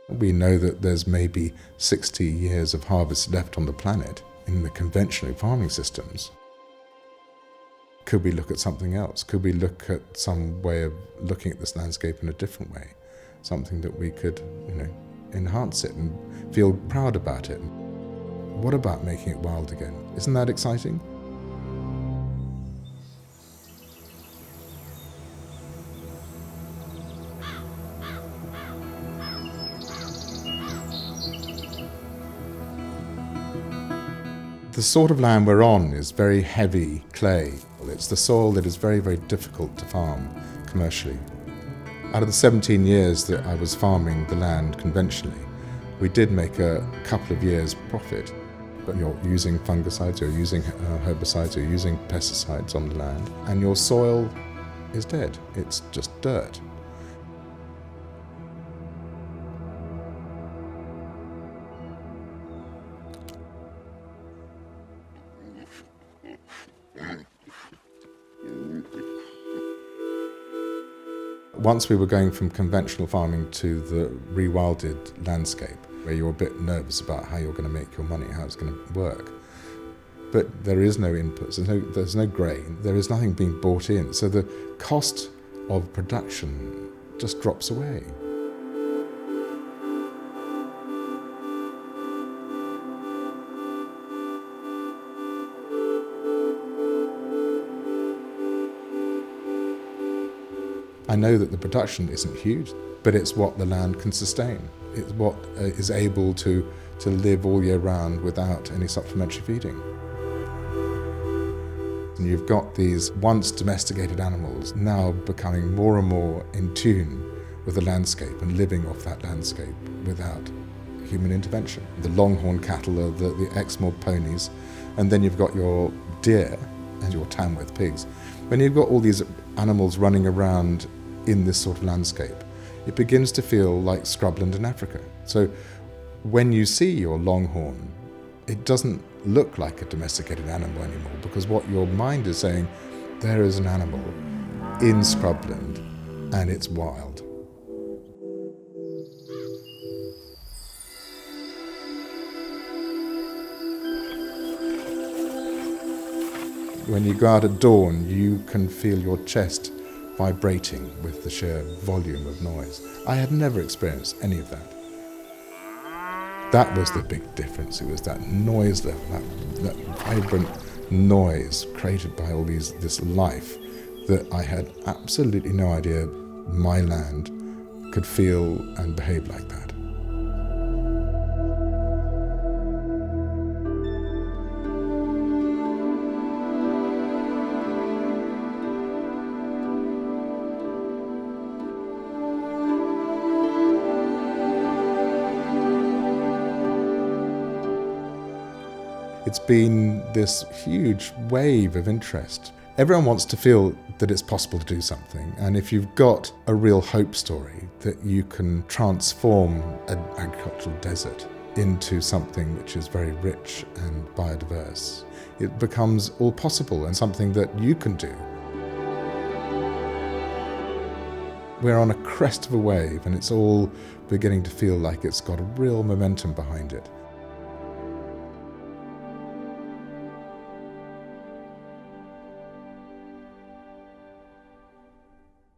We know that there's maybe 60 years of harvest left on the planet in the conventional farming systems. Could we look at something else? Could we look at some way of looking at this landscape in a different way? Something that we could, enhance it and feel proud about it. What about making it wild again? Isn't that exciting? The sort of land we're on is very heavy clay. It's the soil that is very, very difficult to farm commercially. Out of the 17 years that I was farming the land conventionally, we did make a couple of years profit. But you're using fungicides, you're using herbicides, you're using pesticides on the land, and your soil is dead. It's just dirt. Once we were going from conventional farming to the rewilded landscape, where you're a bit nervous about how you're going to make your money, how it's going to work. But there is no inputs, there's no grain, there is nothing being bought in, so the cost of production just drops away. I know that the production isn't huge, but it's what the land can sustain. It's what is able to live all year round without any supplementary feeding. And you've got these once domesticated animals now becoming more and more in tune with the landscape and living off that landscape without human intervention. The longhorn cattle are the Exmoor ponies, and then you've got your deer and your Tamworth pigs. When you've got all these animals running around in this sort of landscape, it begins to feel like scrubland in Africa. So when you see your longhorn, it doesn't look like a domesticated animal anymore, because what your mind is saying, there is an animal in scrubland and it's wild. When you go out at dawn, you can feel your chest vibrating with the sheer volume of noise. I had never experienced any of that. That was the big difference. It was that noise level, that vibrant noise created by all this life that I had absolutely no idea my land could feel and behave like that. It's been this huge wave of interest. Everyone wants to feel that it's possible to do something, and if you've got a real hope story that you can transform an agricultural desert into something which is very rich and biodiverse, it becomes all possible and something that you can do. We're on a crest of a wave, and it's all beginning to feel like it's got a real momentum behind it.